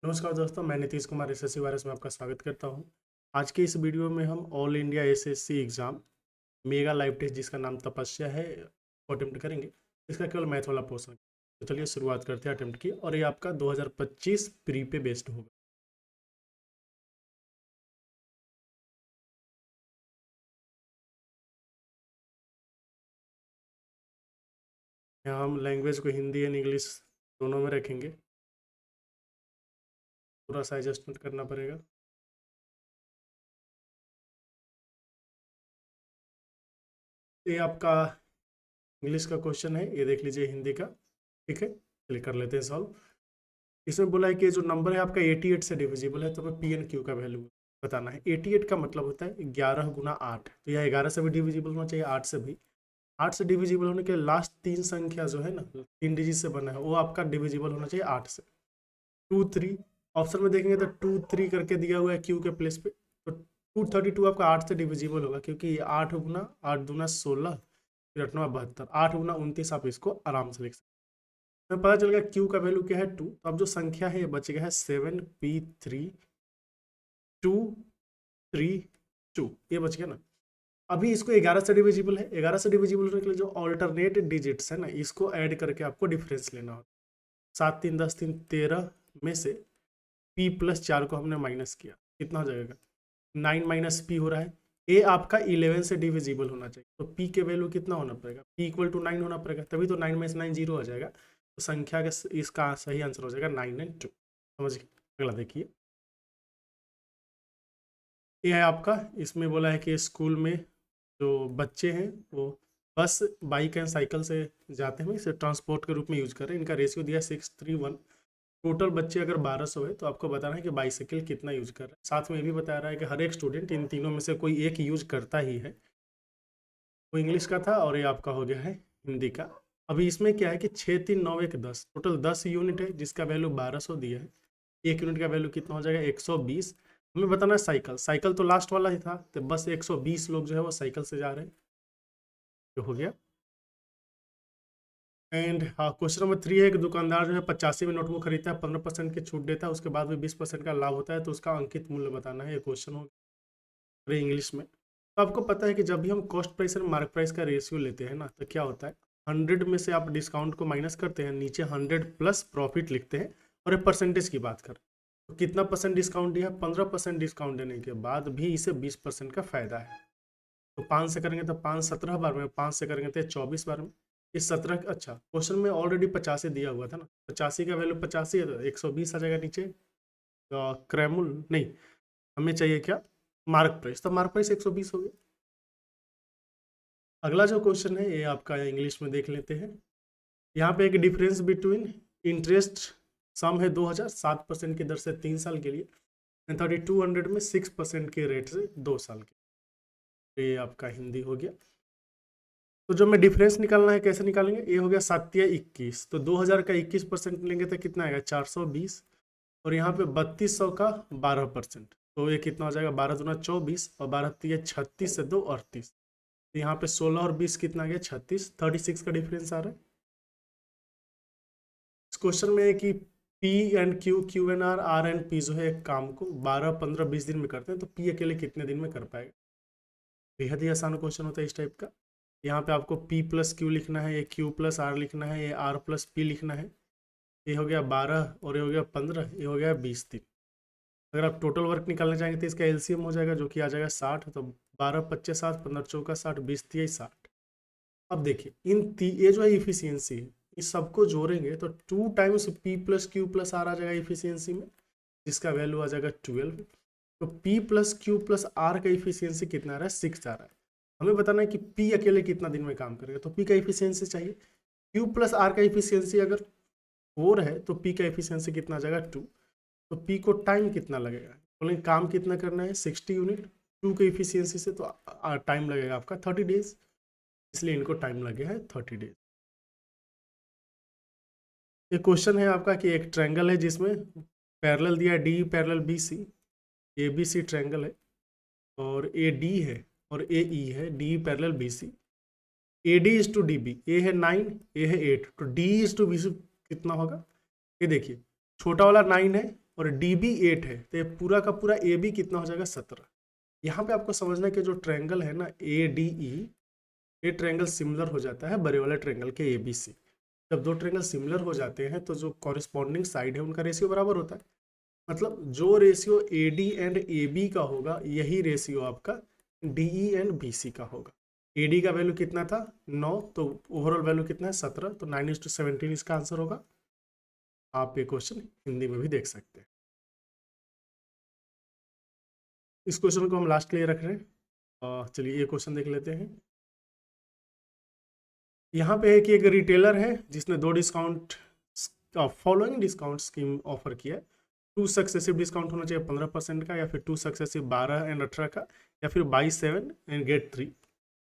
नमस्कार दोस्तों, मैं नीतीश कुमार एसएससी वायरस में आपका स्वागत करता हूं। आज के इस वीडियो में हम all India SSC exam mega live test जिसका नाम तपस्या है वो अटेम्प्ट करेंगे। इसका केवल मैथ वाला पोर्शन है। तो चलिए शुरुआत करते हैं अटेम्प्ट की, और ये आपका 2025 प्री पे बेस्ड होगा। यहाँ हम लैंग्वेज को हिंदी एंड इंग्लिश दोनों में रखेंगे। थोड़ा सा एडजस्टमेंट करना पड़ेगा। ये आपका इंग्लिश का क्वेश्चन है, ये देख लीजिए हिंदी का। ठीक है, चलिए कर लेते हैं सॉल्व। इसमें बोला है कि जो नंबर है आपका 88 से डिविजिबल है, तो हमें पी एन क्यू का वैल्यू बताना है। 88 का मतलब होता है 11 गुना 8, तो यह 11 से भी डिविजिबल होना चाहिए, 8 से भी। 8 से डिविजिबल होने के लास्ट तीन संख्या जो है ना, 3 डिजिट से बना है, वो आपका डिविजिबल होना चाहिए 8 से। 2 3 ऑप्शन में देखेंगे तो 2 3 करके दिया हुआ है क्यू के प्लेस पे, तो 232 आपका 8 से डिविजिबल होगा, क्योंकि 8 गुना 8 दूना 16, फिर 8 72, 8 गुना 29 आप इसको आराम से लिख सकते हैं। हमें पता चल गया क्यू का वैल्यू क्या है 2। तो अब जो संख्या है ये बच गया है 7p3 2 3 2, ये बच गया ना। अभी इसको 11 से डिविजिबल है, 11 से डिविजिबल होने के लिए जो ऑल्टरनेट डिजिट्स है ना, इसको ऐड करके आपको डिफरेंस लेना होगा। 7 3 10 3 13 में से p+4 को हमने माइनस किया, कितना हो जाएगा 9 माइनस पी हो रहा है। ए आपका 11 से डिविजिबल होना चाहिए, तो p के वैल्यू कितना होना पड़ेगा, p = 9 होना पड़ेगा, तभी तो 9 में से 9 जीरो हो जाएगा। तो संख्या का इसका सही आंसर हो जाएगा 9 और 2। समझ गए। अगला देखिए, ये है आपका, इसमें बोला है कि स्कूल में जो बच्चे हैं वो बस, बाइक एंड साइकिल से जाते हैं, इसे ट्रांसपोर्ट के रूप में यूज कर रहे हैं। इनका रेशियो दिया है 6:3:1। टोटल बच्चे अगर 1200 है, तो आपको बताना है कि बाइसाइकिल कितना यूज कर रहा है। साथ में ये भी बता रहा है कि हर एक स्टूडेंट इन तीनों में से कोई एक यूज करता ही है। वो इंग्लिश का था और ये आपका हो गया है हिंदी का। अभी इसमें क्या है कि 6 3 9 1 10, टोटल 10 यूनिट है जिसका वैल्यू 1200 दिया है। एक यूनिट का वैल्यू कितना हो जाएगा 120। हमें बताना है साइकिल, साइकिल तो लास्ट वाला ही था, तो बस 120 लोग जो है वो साइकिल से जा रहे हैं, जो हो गया। एंड हाँ, क्वेश्चन नंबर 3 है कि दुकानदार जो है 85 में नोटबुक खरीदता है, 15% की छूट देता है, उसके बाद भी 20% का लाभ होता है, तो उसका अंकित मूल्य बताना है। ये क्वेश्चन हो गया इंग्लिश में। तो आपको पता है कि जब भी हम कॉस्ट प्राइस और मार्क प्राइस का रेशियो लेते हैं ना, तो क्या होता है 100 में से आप डिस्काउंट को माइनस करते हैं, नीचे 100 प्लस प्रॉफिट लिखते हैं, और एक परसेंटेज की बात करें तो कितना परसेंट डिस्काउंट दिया है, 15% डिस्काउंट देने के बाद भी इसे 20% का फायदा है। तो 5 से करेंगे तो 5 17 बार में, 5 से करेंगे तो 24 बार में। इस 17, अच्छा क्वेश्चन में ऑलरेडी 85 दिया हुआ था ना, 85 का वैल्यू 85 है, तो 120 आ जाएगा नीचे। तो क्रैमुल नहीं, हमें चाहिए क्या, मार्क प्राइस, तो मार्क प्राइस 120 हो गया। अगला जो क्वेश्चन है ये आपका इंग्लिश में देख लेते हैं। यहाँ पे एक डिफरेंस बिटवीन इंटरेस्ट सम है 2000 7% की दर से 3 साल के लिए, 3200 में 6% के रेट से 2 साल के। तो ये आपका हिंदी हो गया। तो जो हमें डिफरेंस निकालना है कैसे निकालेंगे, ये हो गया 7 या 21, तो 2000 का 21% लेंगे तो कितना आएगा 420, और यहाँ पे 3200 का 12%, तो ये कितना हो जाएगा 12 दूना 24, और 12 3 36 से 2 38। तो यहाँ पे 16 और 20 कितना आ गया 36, 36 का डिफरेंस आ रहा है। इस क्वेश्चन में है कि P and Q, Q N R, R and P जो है एक काम को 12 15 20 दिन में करते हैं, तो पी अकेले कितने दिन में कर पाएगा। बेहद ही आसान क्वेश्चन होता है इस टाइप का। यहाँ पे आपको p प्लस क्यू लिखना है, ये q प्लस आर लिखना है, ये r प्लस पी लिखना है। ये हो गया 12 और ये हो गया 15, ये हो गया 20 दिन। अगर आप टोटल वर्क निकालना चाहेंगे तो इसका एलसीएम हो जाएगा, जो कि आ जाएगा 60। तो 12 25 7, 15 चौका 60, 20 3 60। अब देखिए ये जो है इफिशियंसी है, इस सबको जोड़ेंगे तो 2 times p plus Q plus r आ जाएगा इफिशियंसी में, जिसका वैल्यू आ जाएगा 12। तो p plus Q plus R का इफिशियंसी कितना आ रहा है 6 आ रहा है। हमें बताना है कि p अकेले कितना दिन में काम करेगा, तो p का इफिशियंसी चाहिए। q प्लस आर का इफिशियंसी अगर 4 है, तो p का इफिशियंसी कितना आ जाएगा 2। तो p को टाइम कितना लगेगा, बोलेंगे काम कितना करना है 60 यूनिट, 2 के इफिशियंसी से, तो टाइम लगेगा आपका 30 डेज, इसलिए इनको टाइम लगे है 30 डेज। ये क्वेश्चन है आपका कि एक ट्रायंगल है जिसमें पैरेलल दिया है D parallel B C, A B C triangle है, और ए डी है और ए ई है, D parallel B C. A D is to D B, A है 9, ए है 8, तो D is to B C कितना होगा। ये देखिए छोटा वाला 9 है, और डी बी 8 है, तो ये पूरा का पूरा ए बी कितना हो जाएगा 17। यहाँ पे आपको समझना है कि जो ट्रायंगल है ना ए डी ई, ये ट्रायंगल सिमिलर हो जाता है बड़े वाले ट्रायंगल के ए बी सी। जब दो ट्रायंगल सिमिलर हो जाते हैं तो जो कॉरेस्पॉन्डिंग साइड है उनका रेशियो बराबर होता है। मतलब जो ratio A D and A B का होगा यही रेशियो आपका D E and B C का होगा। ए डी का वैल्यू कितना था 9, तो ओवरऑल वैल्यू कितना है 17, तो 9:17 इसका आंसर होगा। आप ये क्वेश्चन हिंदी में भी देख सकते हैं। इस क्वेश्चन को हम लास्ट के लिए रख रहे हैं। चलिए ये क्वेश्चन देख लेते हैं। यहाँ पे है कि एक रिटेलर है जिसने 2 discount following discount scheme offer किया है। 2 सक्सेसिव डिस्काउंट होना चाहिए 15% का, या फिर 2 सक्सेसिव 12 एंड 18 का, या फिर 22 7 एंड गेट 3।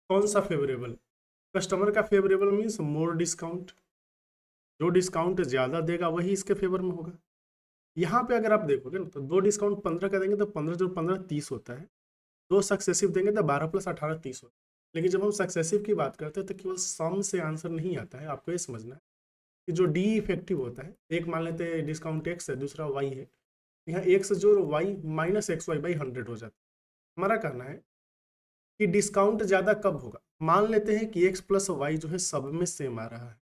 कौन सा फेवरेबल? कस्टमर का फेवरेबल मीन्स मोर डिस्काउंट, जो डिस्काउंट ज़्यादा देगा वही इसके फेवर में होगा। यहाँ पे अगर आप देखोगे ना तो 2 डिस्काउंट 15 का देंगे तो 15 जो 15 30 होता है, 2 सक्सेसिव देंगे तो 12 + 18 30 होता है। लेकिन जब हम सक्सेसिव की बात करते हैं तो केवल सम से आंसर नहीं आता है। आपको ये समझना है कि जो डी इफेक्टिव होता है, एक मान लेते हैं डिस्काउंट एक्स है, दूसरा वाई है, यहाँ एक्स जो वाई -xy/100 हो जाता है। हमारा कहना है कि डिस्काउंट ज़्यादा कब होगा? मान लेते हैं कि x + y जो है सब में सेम आ रहा है,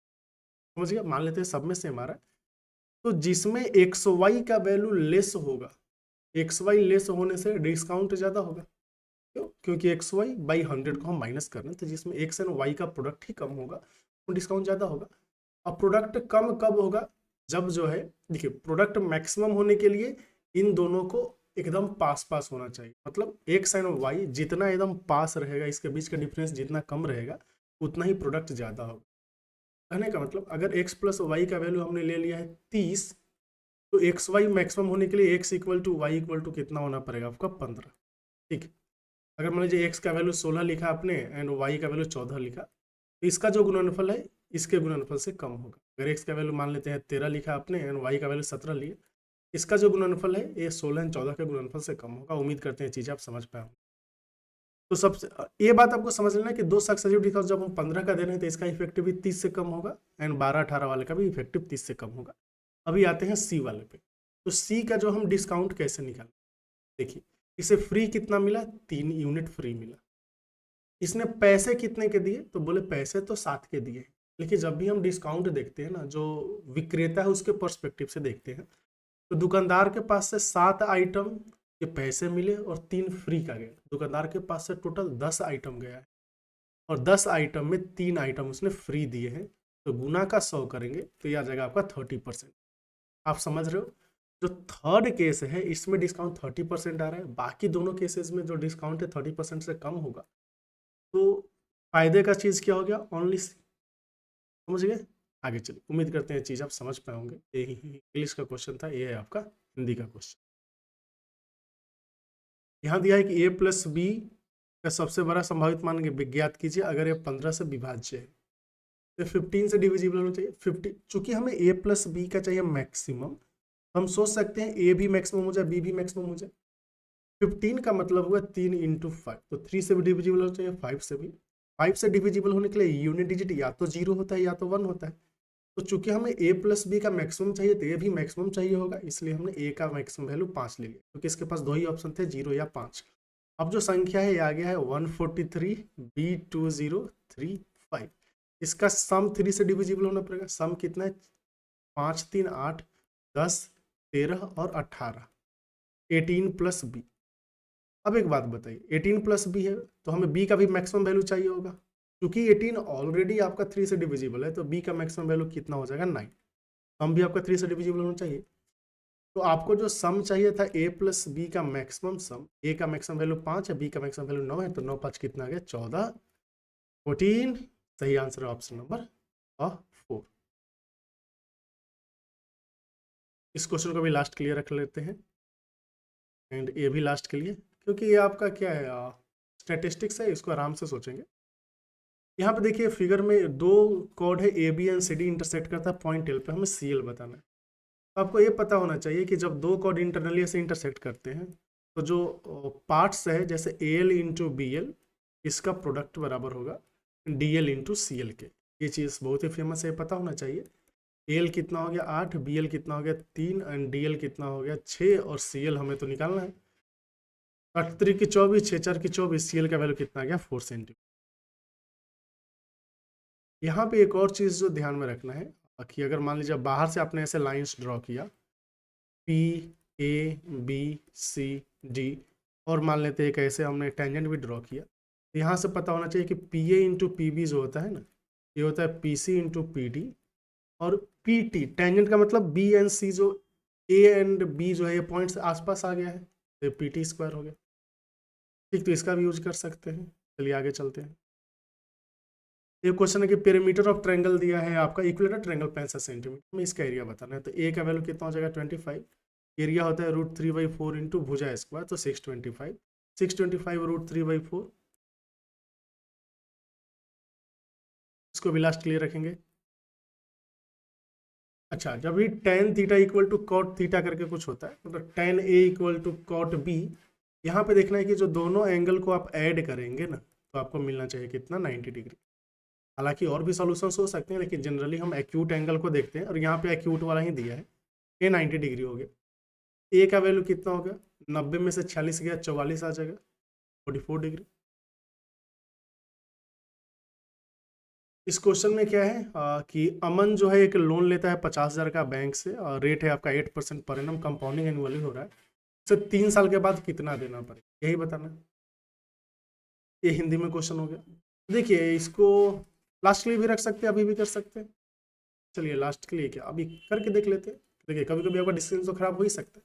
समझ गया? मान लेते हैं सब में सेम आ रहा है, तो जिसमें एक्स वाई का वैल्यू लेस होगा, एक्स वाई लेस होने से डिस्काउंट ज़्यादा होगा। क्यों? क्योंकि xy/100 को हम माइनस कर रहे हैं, तो जिसमें x एंड y का प्रोडक्ट ही कम होगा वो डिस्काउंट ज़्यादा होगा। अब प्रोडक्ट कम कब होगा? जब जो है, देखिए प्रोडक्ट मैक्सिमम होने के लिए इन दोनों को एकदम पास पास होना चाहिए। मतलब x एंड y जितना एकदम पास रहेगा, इसके बीच का डिफरेंस जितना कम रहेगा उतना ही प्रोडक्ट ज़्यादा होगा। कहने का मतलब अगर x + y का वैल्यू हमने ले लिया है 30, तो एक्स वाई मैक्सिमम होने के लिए x = y = कितना होना पड़ेगा आपका 15। ठीक, अगर मान लीजिए x का वैल्यू 16 लिखा आपने एंड y का वैल्यू 14 लिखा, तो इसका जो गुणनफल है इसके गुणनफल से कम होगा। अगर x का वैल्यू मान लेते हैं 13 लिखा आपने एंड y का वैल्यू 17 लिए, इसका जो गुणनफल है ये 16 एंड 14 के गुणनफल से कम होगा। उम्मीद करते हैं चीज़ें आप समझ पाए। तो सबसे ये बात आपको समझ लेना कि 2 सक्सेसिव डिस्काउंट जब हम 15 का दे रहे हैं तो इसका इफेक्टिव भी 30 से कम होगा एंड 12-18 वाले का भी इफेक्टिव 30 से कम होगा। अभी आते हैं सी वाले पे। तो सी का जो हम डिस्काउंट कैसे निकालें? देखिए, इसे फ्री कितना मिला? 3 यूनिट फ्री मिला। इसने पैसे कितने के दिए? तो बोले पैसे तो 7 के दिए। लेकिन जब भी हम डिस्काउंट देखते हैं ना, जो विक्रेता है उसके पर्सपेक्टिव से देखते हैं, तो दुकानदार के पास से 7 आइटम के पैसे मिले और 3 फ्री का गया। दुकानदार के पास से टोटल 10 आइटम गया है और 10 आइटम में 3 आइटम उसने फ्री दिए हैं, तो गुना का 100 करेंगे तो यह आ जाएगा आपका 30%। आप समझ रहे हो? जो थर्ड केस है इसमें डिस्काउंट 30% आ रहा है, बाकी दोनों केसेस में जो डिस्काउंट है 30% से कम होगा। तो फायदे का चीज़ क्या हो गया? ओनली सी। समझ गए? आगे चलिए, उम्मीद करते हैं चीज़ आप समझ पाए होंगे। यही इंग्लिश का क्वेश्चन था, ये है आपका हिंदी का क्वेश्चन। यहाँ दिया है कि a + b का सबसे बड़ा संभावित मान ज्ञात कीजिए अगर ये 15 से विभाज्य है। तो 15 से डिविजिबल होना चाहिए। 50, चूंकि हमें a + b का चाहिए मैक्सिमम, हम सोच सकते हैं a भी मैक्सिमम हो जाए, b भी मैक्सिमम हो जाए। 15 का मतलब हुआ 3 × 5, तो 3 से भी डिविजिबल होना चाहिए, 5 से भी। 5 से डिविजिबल होने के लिए यूनिट डिजिट या तो 0 होता है या तो 1 होता है। तो चूंकि हमें a + b का मैक्सिमम चाहिए तो a भी मैक्सिमम चाहिए होगा, इसलिए हमने a का मैक्सिमम वैल्यू 5 ले लिया, क्योंकि इसके पास 2 ही ऑप्शन थे, 0 या 5। अब जो संख्या है ये आ गया है 143 b2035। इसका सम 3 से डिविजिबल होना पड़ेगा। सम कितना है? 5 3 8 10 13 और 18, 18 + b। अब एक बात बताइए, 18 + b है तो हमें b का भी मैक्सिमम वैल्यू चाहिए होगा। क्योंकि 18 ऑलरेडी आपका 3 से डिविजिबल है, तो b का मैक्सिमम वैल्यू कितना हो जाएगा? 9। सम भी आपका 3 से डिविजिबल होना चाहिए। तो आपको जो सम चाहिए था a + b का मैक्सिमम सम, a का मैक्सिमम वैल्यू 5 है, b का मैक्सिमम वैल्यू 9 है, तो 9 5 कितना आ गया? 14 14। सही आंसर है ऑप्शन नंबर 4। इस क्वेश्चन को भी लास्ट के लिए रख लेते हैं एंड ये भी लास्ट के लिए, क्योंकि ये आपका क्या है, स्टैटिस्टिक्स है, इसको आराम से सोचेंगे। यहाँ पे देखिए फिगर में 2 कॉर्ड है A B and C D intersect करता है पॉइंट एल पे, हमें सी एल बताना है। तो आपको ये पता होना चाहिए कि जब 2 कॉर्ड इंटरनली से इंटरसेक्ट करते हैं तो जो पार्ट्स है जैसे ए एल × बी एल, इसका प्रोडक्ट बराबर होगा डी एल × सी एल के। ये चीज़ बहुत ही फेमस है, पता होना चाहिए। एल कितना हो गया 8, बी एल कितना हो गया 3 एंड डी एल कितना हो गया 6 और सी एल हमें तो निकालना है। 8 की 24, 6 4 की 24, सी एल का वैल्यू कितना आ गया 4 सेंटीमीटर। यहाँ पे एक और चीज़ जो ध्यान में रखना है कि अगर मान लीजिए बाहर से आपने ऐसे लाइंस ड्रॉ किया P A B C D, और मान लेते हैं एक ऐसे हमने टेंजेंट भी ड्रॉ किया, तो यहाँ से पता होना चाहिए कि P A into P B जो होता है ना, ये होता है P C into P D, और पी टी टेंजेंट का मतलब बी एंड सी, जो ए एंड बी जो है ये पॉइंट्स आसपास आ गया है, तो पी टी स्क्वायर हो गया। ठीक, तो इसका भी यूज कर सकते हैं। चलिए आगे चलते हैं। ये क्वेश्चन है कि पेरीमीटर ऑफ ट्रायंगल दिया है आपका, इक्विलेटरल ट्रायंगल 65 सेंटीमीटर में, इसका एरिया बताना है। तो ए का वैल्यू कितना हो जाएगा 25, एरिया होता है √3/4 इंटू भुजा स्क्वायर, तो 625, 625 √3/4, इसको भी लास्ट क्लियर रखेंगे। अच्छा, जब भी tan theta equal to cot theta करके कुछ होता है, मतलब tan A equal to cot B, यहाँ पे देखना है कि जो दोनों एंगल को आप ऐड करेंगे ना, तो आपको मिलना चाहिए कितना 90 डिग्री। हालांकि और भी सॉल्यूशंस हो सकते हैं, लेकिन जनरली हम एक्यूट एंगल को देखते हैं, और यहाँ पे एक्यूट वाला ही दिया है। ये 90 डिग्री हो गया। ए का वैल्यू कितना हो गया, 90 में से 46 गया 44 आ जाएगा, 44 डिग्री। इस क्वेश्चन में क्या है कि अमन जो है एक लोन लेता है 50,000 का बैंक से, और रेट है आपका 8% पर एनम, कंपाउंडिंग एनुअली हो रहा है। उसे 3 साल के बाद कितना देना पड़ेगा, यही बताना है। ये हिंदी में क्वेश्चन हो गया। देखिए इसको लास्ट के लिए भी रख सकते हैं, अभी भी कर सकते हैं। चलिए लास्ट के लिए क्या अभी करके देख लेते हैं। देखिए कभी कभी आपका डिसीजन तो खराब हो ही सकता है।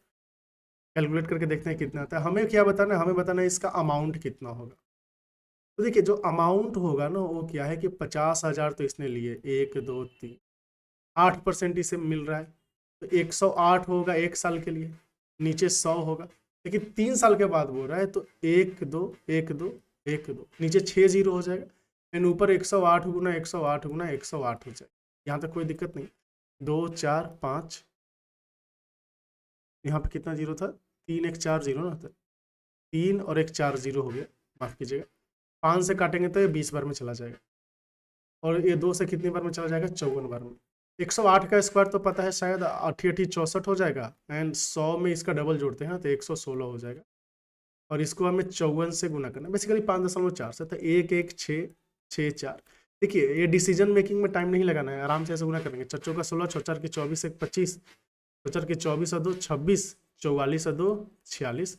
कैलकुलेट करके देखते हैं कितना आता है। हमें क्या बताना है, हमें बताना है इसका अमाउंट कितना होगा। तो देखिए जो अमाउंट होगा ना, वो क्या है कि 50,000 तो इसने लिए, 1 2 3, 8% इसे मिल रहा है, तो 108 होगा 1 साल के लिए, नीचे 100 होगा। लेकिन 3 साल के बाद बोल रहा है, तो 1 2 1 2 1 2, नीचे 6 जीरो हो जाएगा, एंड ऊपर 108 गुना 108 गुना 108 हो जाएगा। यहाँ तक कोई दिक्कत नहीं। 2 4 5, यहाँ पे कितना जीरो था, 3 1 4 जीरो ना था, 3 और 1 4 जीरो हो गया, माफ कीजिएगा। 5 से काटेंगे तो ये 20 बार में चला जाएगा, और ये 2 से कितनी बार में चला जाएगा, 54 बार में। 108 का स्क्वायर तो पता है शायद 8 8 64 हो जाएगा, एंड 100 में इसका डबल जोड़ते हैं तो 116 हो जाएगा, और इसको हमें 54 से गुना करना, बेसिकली 5.4 से, तो 1 1 6 6 4। देखिए ये डिसीजन मेकिंग में टाइम नहीं लगाना है, आराम से ऐसे गुना करेंगे। चच्चों का 16, चौचार की 24, 1 25, चौचार की 24 और 2 26, 44 और 2 46,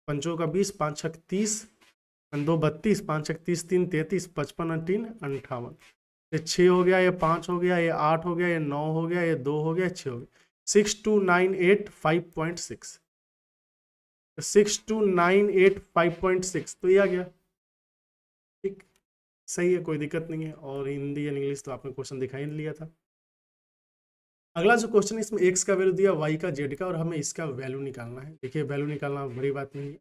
पंचों का 20, 5 6 30, 2 32, 5 6 30, 3 33, 55 और 3 58। ये 6 हो गया, ये 5 हो गया, ये 8 हो गया, ये 9 हो गया, ये 2 हो गया, 6 हो गया। 6298 5.6, 6298 5.6, तो ये आ गया। ठीक, सही है, कोई दिक्कत नहीं है। और हिंदी या इंग्लिश तो आपने क्वेश्चन दिखाई नहीं लिया था। अगला जो क्वेश्चन है, इसमें एक्स का वैल्यू दिया, वाई का, जेड का, और हमें इसका वैल्यू निकालना है। देखिए वैल्यू निकालना बड़ी बात नहीं है।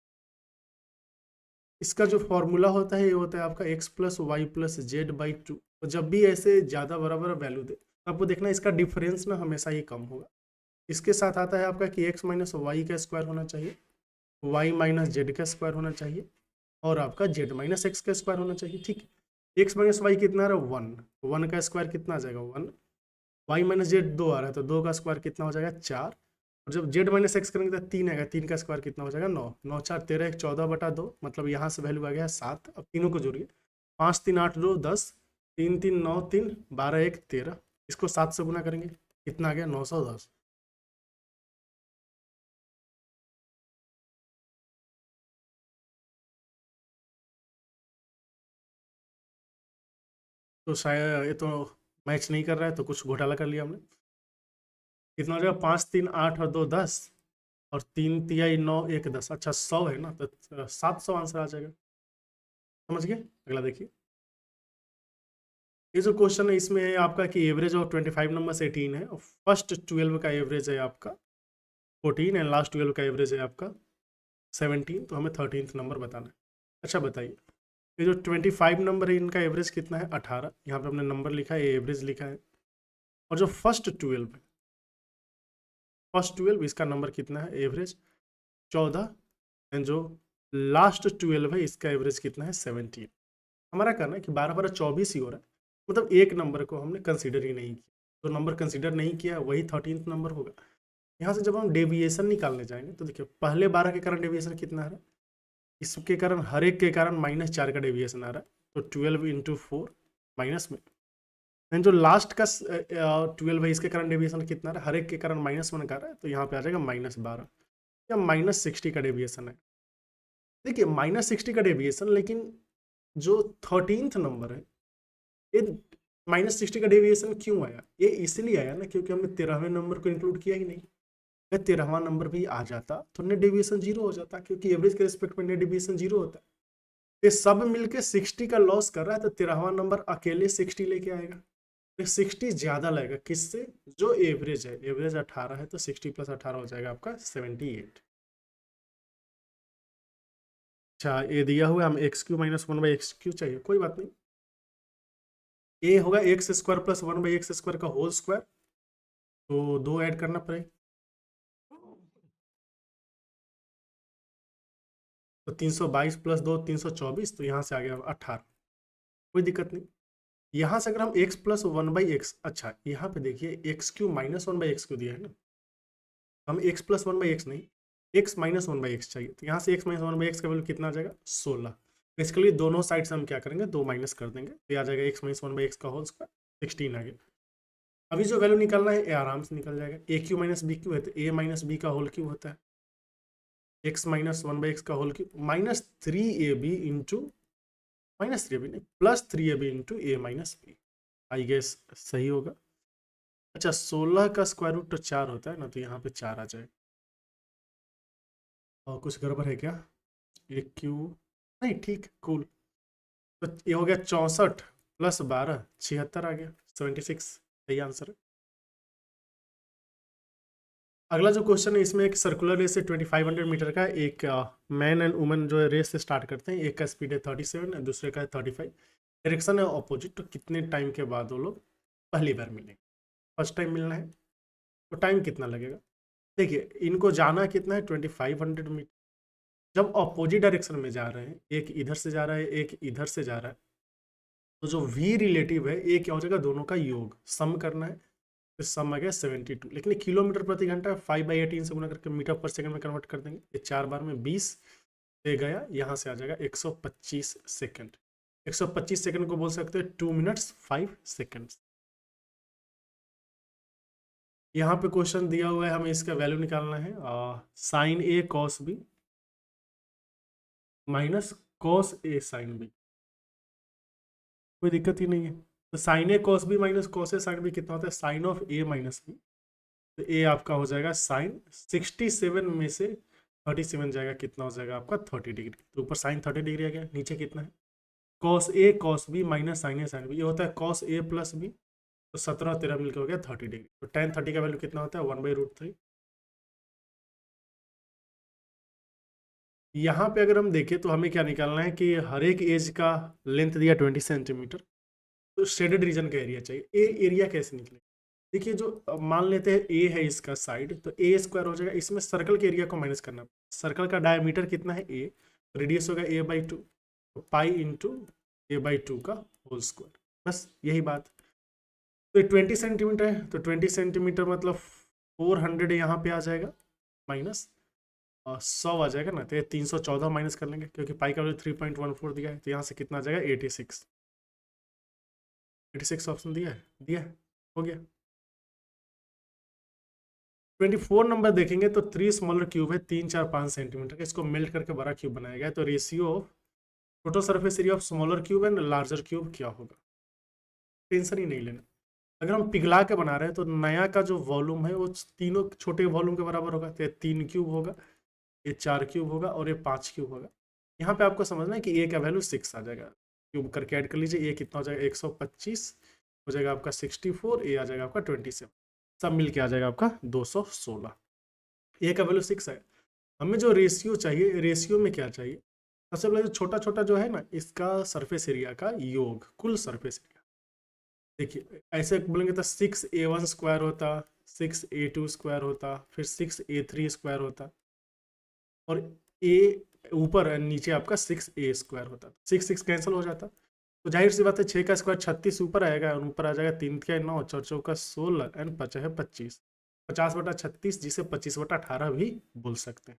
इसका जो फॉर्मूला होता है ये होता है आपका x plus Y plus Z by 2। तो जब भी ऐसे ज़्यादा बराबर वैल्यू दे, तो आपको देखना इसका डिफरेंस ना हमेशा ही कम होगा। इसके साथ आता है आपका कि x माइनस वाई का स्क्वायर होना चाहिए, y माइनस जेड का स्क्वायर होना चाहिए, और आपका z माइनस एक्स का स्क्वायर होना चाहिए। ठीक है, x माइनस वाई कितना आ रहा है 1, 1 का स्क्वायर कितना आ जाएगा 1, y माइनस जेड 2 आ रहा है, तो 2 का स्क्वायर कितना हो जाएगा 4, और जब जेड माइनस एक्स करेंगे तो 3 आएगा, 3 का स्क्वायर कितना हो जाएगा 9, 9 4 13 1 14/2, मतलब यहाँ से वैल्यू आ गया 7। अब तीनों को जोड़िए, 5 3 8 2 10, 3 3 9 3 12 1 13, इसको 7 से गुना करेंगे, कितना आ गया 910। तो शायद ये तो मैच नहीं कर रहा है, तो कुछ घोटाला कर लिया हमने। कितना हो जाएगा, 5 3 8 और 2 10, और 3 तिहाई 9 1 10, अच्छा 100 है ना, तो 700 आंसर आ जाएगा। समझ गए। अगला देखिए, ये जो क्वेश्चन है इसमें है आपका कि एवरेज ऑफ 25 नंबर से 18 है, और फर्स्ट 12 का एवरेज है आपका 14, एंड लास्ट 12 का एवरेज है आपका 17, तो हमें 13th नंबर बताना है। अच्छा बताइए, ये जो 25 नंबर है इनका एवरेज कितना है 18, यहाँ पे हमने नंबर लिखा है, एवरेज लिखा है, और जो फर्स्ट 12 है, फर्स्ट 12 इसका नंबर कितना है एवरेज 14, एंड जो लास्ट 12 है इसका एवरेज कितना है 17। हमारा कहना है कि 12 12 24 ही हो रहा है, मतलब एक नंबर को हमने कंसिडर ही नहीं किया, जो नंबर कंसिडर नहीं किया वही 13th नंबर होगा। यहाँ से जब हम डेविएशन निकालने जाएंगे तो देखिए पहले 12 के कारण डेविएशन कितना आ रहा है, इसके कारण हर एक के कारण -4 का डेविएशन आ रहा है, तो 12 × 4 माइनस में। एंड जो लास्ट का 12 है इसके कारण डेविएशन कितना रहा है, हर एक के कारण -1 का रहा है, तो यहाँ पे आ जाएगा -12 या -60 का डेविएशन है। देखिए -60 का डेविएशन, लेकिन जो 13th नंबर है ये -60 का डेविएशन क्यों आया, ये इसलिए आया ना क्योंकि हमने 13वें नंबर को इंक्लूड किया ही नहीं। अगर 13वां नंबर भी आ जाता तो नेट डेविएशन 0 हो जाता, क्योंकि एवरेज के रिस्पेक्ट में नेट डेविएशन 0 होता है। ये सब मिलके 60 का लॉस कर रहा है, तो 13वां नंबर अकेले 60 लेके आएगा, 60 ज्यादा लगेगा किससे, जो एवरेज है, एवरेज 18 है तो 60 + 18 हो जाएगा आपका 78। अच्छा ये दिया हुआ हम x³ - 1/x³ चाहिए, कोई बात नहीं, ए होगा x² + 1/x² का होल स्क्वायर, तो 2 ऐड करना पड़ेगा, तो 322 + 2 324, तो यहाँ से आ गया 18, कोई दिक्कत नहीं। यहाँ से अगर हम x + 1/x, अच्छा यहाँ पे देखिए x³ - 1/x³ दिया है ना, हम x + 1/x नहीं, x - 1/x चाहिए, तो यहाँ से x - 1/x का वैल्यू कितना आ जाएगा 16। बेसिकली दोनों साइड से हम क्या करेंगे 2 माइनस कर देंगे, तो ये आ जाएगा x - 1/x का होल स्क्वायर 16 आ गया। अभी जो वैल्यू निकालना है ये आराम से निकल जाएगा, a³ - b³ है तो a - b का होल क्यूब होता है, x - 1/x का whole cube -3ab into -3ab नहीं +3ab into a - b, I guess सही होगा। अच्छा 16 का स्क्वायर रूट तो 4 होता है ना, तो यहाँ पे 4 आ जाएगा, और कुछ गड़बड़ है क्या, ये क्यू नहीं, ठीक कूल, तो ये हो गया 64 + 12 76 आ गया, 76 सही आंसर है। अगला जो क्वेश्चन है इसमें एक सर्कुलर रेस है 2500 मीटर का, एक मैन एंड वुमेन जो है रेस से स्टार्ट करते हैं, एक का स्पीड है 37 है, दूसरे का है 35, डायरेक्शन है ऑपोजिट, तो कितने टाइम के बाद वो लोग पहली बार मिलेंगे, फर्स्ट टाइम मिलना है, तो टाइम कितना लगेगा। देखिए इनको जाना कितना है 2500 मीटर, जब ऑपोजिट डायरेक्शन में जा रहे हैं, एक इधर से जा रहा है एक इधर से जा रहा है, तो जो v रिलेटिव है ये क्या हो जाएगा, दोनों का योग सम करना है, फिर सम आ गया 72, लेकिन किलोमीटर प्रति घंटा 5/18 से गुना करके मीटर पर सेकंड में कन्वर्ट कर देंगे, ये 4 बार में 20 से गया, यहाँ से आ जाएगा 125 सेकंड, 125 सेकंड को बोल सकते हैं 2 मिनट्स 5 सेकंड्स। यहाँ पे क्वेश्चन दिया हुआ है, हमें इसका वैल्यू निकालना है, sin a cos b minus cos a sin b, कोई दिक्कत ही नहीं है, तो sin a cos b minus cos a sin b कितना होता है, sin of a minus b, तो a आपका हो जाएगा sin 67 में से 37 जाएगा, कितना हो जाएगा आपका 30 डिग्री, तो ऊपर sin 30 डिग्री आ गया, नीचे कितना है cos a cos b minus sin a sin b, ये होता है cos a + b, तो 17 और 13 मिलकर हो गया 30 डिग्री, तो tan 30 का वैल्यू कितना होता है 1/√3। यहाँ पे अगर हम देखें तो हमें क्या निकालना है कि हर एक एज का लेंथ दिया 20 सेंटीमीटर, तो शेडेड रीजन का एरिया चाहिए, ए एरिया कैसे निकले, देखिए जो मान लेते हैं ए है इसका साइड, तो a² हो जाएगा, इसमें सर्कल के एरिया को माइनस करना, सर्कल का डायमीटर कितना है a, रेडियस होगा a/2, तो पाई इंटू a/2 का होल स्क्वायर, बस यही बात। तो 20 सेंटीमीटर है, तो 20 सेंटीमीटर मतलब 400 यहाँ पे आ जाएगा माइनस, और 100 आ जाएगा ना, तो ये 314 माइनस कर लेंगे क्योंकि पाई का वैल्यू 3.14 दिया है, तो यहाँ से कितना आ जाएगा 86, 86 ऑप्शन दिया है, हो गया। 24 नंबर देखेंगे तो 3 स्मॉलर क्यूब है 3 4 5 सेंटीमीटर का, इसको मेल्ट करके बड़ा क्यूब बनाया गया है, तो ratio of total surface area of smaller cube and larger cube क्या होगा, टेंशन ही नहीं लेना। अगर हम पिघला के बना रहे हैं तो नया का जो वॉल्यूम है वो तीनों छोटे वॉल्यूम के बराबर होगा, तो ये 3 क्यूब होगा, ये 4 क्यूब होगा और ये 5 क्यूब होगा। यहाँ पे आपको समझना है कि ए का वैल्यू 6 आ जाएगा, क्यूब करके ऐड कर लीजिए, ए कितना हो जाएगा 125 हो जाएगा आपका 64, ए आ जाएगा आपका 27, सब मिल के आ जाएगा आपका 216, ए का वैल्यू 6 है। हमें जो रेशियो चाहिए, रेशियो में क्या चाहिए, सबसे पहले जो छोटा छोटा जो है ना इसका सरफेस एरिया का योग, कुल सरफेस एरिया, देखिए ऐसे बोलेंगे तो 6a1² होता, 6a2² होता, फिर 6a3² होता, और ए ऊपर नीचे आपका 6a² होता, 6 6 कैंसिल हो जाता, तो जाहिर सी बात है 6 का स्क्वायर 36 ऊपर आएगा और ऊपर आ जाएगा 3 का 9 4 चौका 16 एंड 5 है 25, 50/36 जिसे 25/18 भी बोल सकते हैं।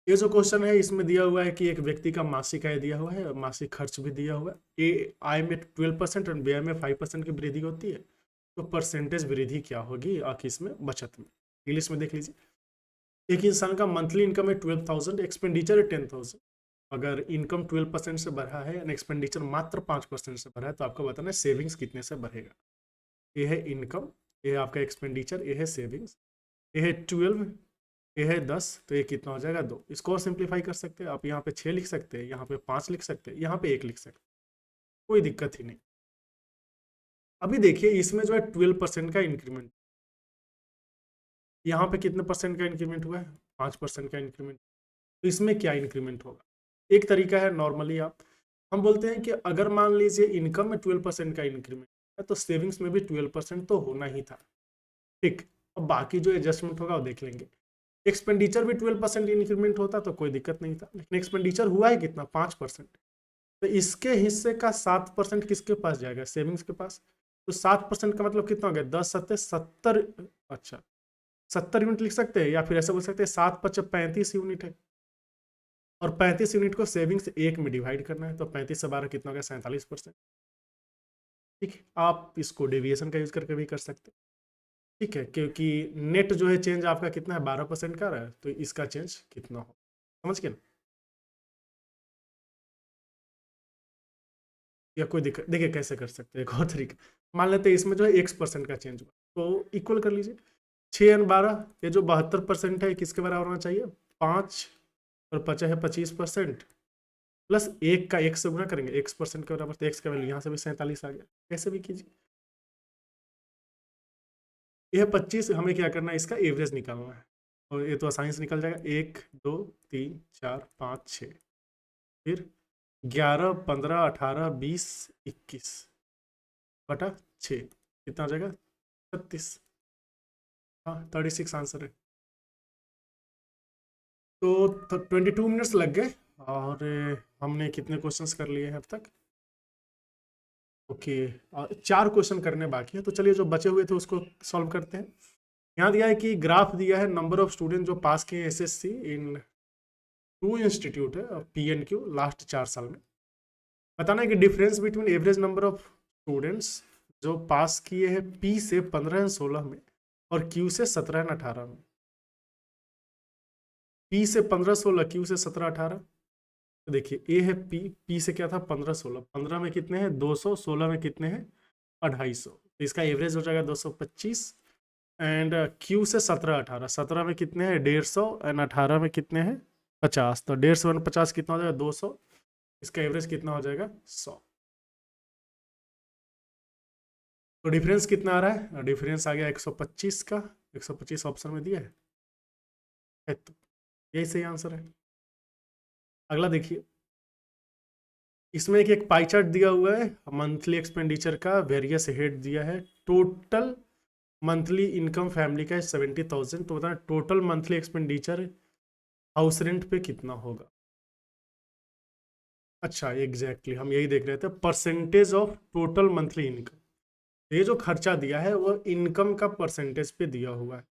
ये जो क्वेश्चन है इसमें दिया हुआ है कि एक व्यक्ति का मासिक आय दिया हुआ है और मासिक खर्च भी दिया हुआ है। ए आय में 12% और व्यय में 5% की वृद्धि होती है, तो परसेंटेज वृद्धि क्या होगी किस में, बचत में। इंग्लिश में देख लीजिए, एक इंसान का मंथली इनकम है 12,000, एक्सपेंडिचर है 10,000। अगर इनकम 12% से बढ़ा है एंड एक्सपेंडिचर मात्र 5% से बढ़ा है, तो आपको बताना है सेविंग्स कितने से बढ़ेगा। ये है इनकम, ये है आपका एक्सपेंडिचर, ये है सेविंग्स, ये है 12, ये है 10, तो ये कितना हो जाएगा 2। इसको और सिंप्लीफाई कर सकते हैं आप, यहाँ पे 6 लिख सकते हैं, यहाँ पे 5 लिख सकते हैं, यहाँ पे 1 लिख सकते हैं, कोई दिक्कत ही नहीं। अभी देखिए इसमें जो है 12% का इंक्रीमेंट, यहाँ पे कितने परसेंट का इंक्रीमेंट हुआ है, 5% का इंक्रीमेंट। तो इसमें क्या इंक्रीमेंट होगा, एक तरीका है नॉर्मली हम बोलते हैं कि अगर मान लीजिए इनकम में 12% का इंक्रीमेंट है तो सेविंग्स में भी 12% तो होना ही था, ठीक। अब बाकी जो एडजस्टमेंट होगा वो देख लेंगे। एक्सपेंडिचर भी 12% इंक्रीमेंट होता तो कोई दिक्कत नहीं था, लेकिन एक्सपेंडिचर हुआ है कितना, 5%। तो इसके हिस्से का 7% किसके पास जाएगा, सेविंग्स के पास। तो 7% का मतलब कितना हो गया, 10 7 70, अच्छा 70 यूनिट लिख सकते हैं, या फिर ऐसा बोल सकते हैं 7 5 35 यूनिट है, और 35 यूनिट को सेविंग्स 1 में डिवाइड करना है, तो 35 से 12 कितना हो गया, 47%। ठीक है, आप इसको डेविएशन का यूज करके भी कर सकते हैं, ठीक है, क्योंकि नेट जो है चेंज आपका कितना है, 12% का रहा है, तो इसका चेंज कितना हो, समझ गए ना। या कोई दिक्कत, देखिए कैसे कर सकते हैं, एक और तरीका, मान लेते हैं इसमें जो है X% का चेंज हुआ, तो इक्वल कर लीजिए 6 और 12, ये जो 72% है किसके बराबर होना चाहिए, 5 और 50 है 25%, प्लस 1 का 1 से गुना करेंगे, X% के बराबर, तो X का वैल्यू यहाँ से भी 47 आ गया, कैसे भी कीजिए। यह 25, हमें क्या करना है, इसका एवरेज निकालना है, और ये तो आसानी से निकल जाएगा, 1 2 3 4 5 6, फिर 11 15 18 20 21 बटा 6 कितना हो जाएगा, 36। हाँ 36 आंसर है। तो 22 मिनट्स लग गए, और हमने कितने क्वेश्चंस कर लिए हैं अब तक, ओके, 4 क्वेश्चन करने बाकी हैं, तो चलिए जो बचे हुए थे उसको सॉल्व करते हैं। यहाँ दिया है कि ग्राफ दिया है नंबर ऑफ स्टूडेंट जो पास किए एसएससी इन 2 इंस्टीट्यूट है PNQ लास्ट 4 साल में। बताना है कि difference between average number of students जो पास किए हैं P से 15 और 16 में और Q से 17 और 18 में। P से 15 16, Q से 17 18, तो देखिए ए है P से क्या था 15 16, 15 में कितने हैं 200, 16 में कितने हैं 250, तो इसका एवरेज हो जाएगा 225। एंड Q से 17 18, 17 में कितने हैं 150 एंड 18 में कितने हैं 50, तो 150 और 50 कितना हो जाएगा 200, इसका एवरेज कितना हो जाएगा 100। तो डिफरेंस कितना आ रहा है, डिफरेंस आ गया 125 का, 125 ऑप्शन में दिया है तो यही सही आंसर है। अगला देखिए, इसमें एक पाई चार्ट दिया हुआ है मंथली एक्सपेंडिचर का, वेरियस हेड दिया है, टोटल मंथली इनकम फैमिली का है 70,000, तो बताना total monthly expenditure house rent पे कितना होगा। अच्छा एग्जैक्टली हम यही देख रहे थे, percentage of total monthly income, ये जो खर्चा दिया है वो इनकम का परसेंटेज पे दिया हुआ है।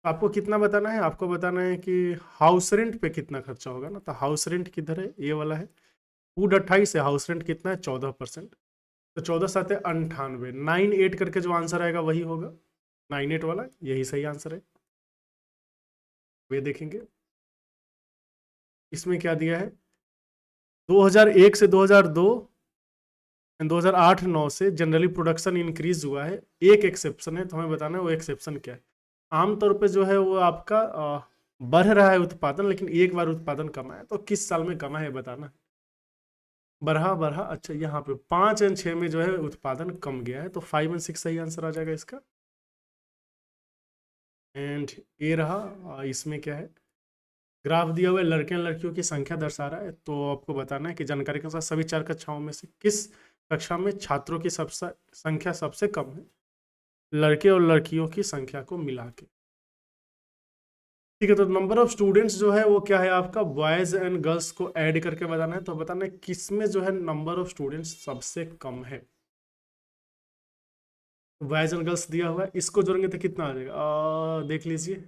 आपको कितना बताना है, आपको बताना है कि हाउस रेंट पे कितना खर्चा होगा ना, तो हाउस रेंट किधर है, ये वाला है, फूड 28 है, हाउस रेंट कितना है 14%, तो 14 7 है 98, 98 करके जो आंसर आएगा वही होगा, 98 वाला यही सही आंसर है। वे देखेंगे इसमें क्या दिया है, 2001 से 2002 एंड 2008-9 से जनरली प्रोडक्शन इंक्रीज हुआ है, एक एक्सेप्शन है, तो हमें बताना है वो एक्सेप्शन क्या है। आमतौर पे जो है वो आपका बढ़ रहा है उत्पादन, लेकिन एक बार उत्पादन कमा है, तो किस साल में कमा है बताना। बढ़ा बढ़ा, अच्छा यहाँ पे 5 और 6 में जो है उत्पादन कम गया है, तो 5 और 6 सही आंसर आ जाएगा इसका। एंड ये रहा, इसमें क्या है, ग्राफ दिया हुआ है लड़के और लड़कियों की संख्या दर्शा रहा है, तो आपको बताना है कि जानकारी के अनुसार सभी 4 कक्षाओं में से किस कक्षा में छात्रों की सबसे संख्या सबसे कम है, लड़के और लड़कियों की संख्या को मिला के। ठीक है, तो नंबर ऑफ स्टूडेंट्स जो है वो क्या है आपका, बॉयज एंड गर्ल्स को ऐड करके बताना है। तो बताना है किसमें जो है नंबर ऑफ स्टूडेंट्स सबसे कम है। बॉयज एंड गर्ल्स दिया हुआ है, इसको जोड़ेंगे तो कितना आ जाएगा, देख लीजिए,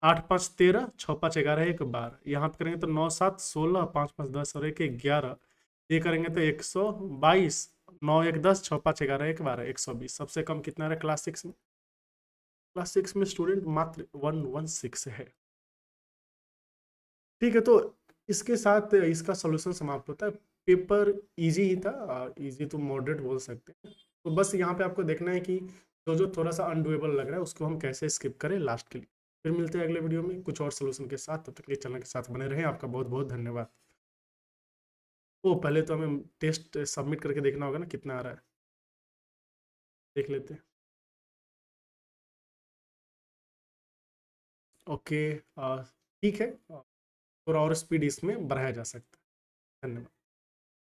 8 5 13, 6 5 11, 1 12, यहाँ पे करेंगे तो 9 7 16, 5 5 10 और 1 11, ये करेंगे तो 122, 9 1 10, 6 5 11, 1 12, 120। सबसे कम कितना रहा क्लास 6 में, क्लास 6 में स्टूडेंट मात्र 116 है। ठीक है, तो इसके साथ इसका सॉल्यूशन समाप्त होता है। पेपर इजी ही था, इजी तो मॉडरेट बोल सकते हैं। तो बस यहाँ पे आपको देखना है कि जो जो थोड़ा सा अनडुएबल लग रहा है उसको हम कैसे स्किप करें लास्ट के लिए। फिर मिलते हैं अगले वीडियो में कुछ और सोल्यूशन के साथ। तब तक के लिए चैनल के साथ बने रहें। आपका बहुत बहुत धन्यवाद। ओ, पहले तो हमें टेस्ट सबमिट करके देखना होगा ना कितना आ रहा है, देख लेते हैं। ओके, ठीक है, थोड़ा और स्पीड इसमें बढ़ाया जा सकता है। धन्यवाद।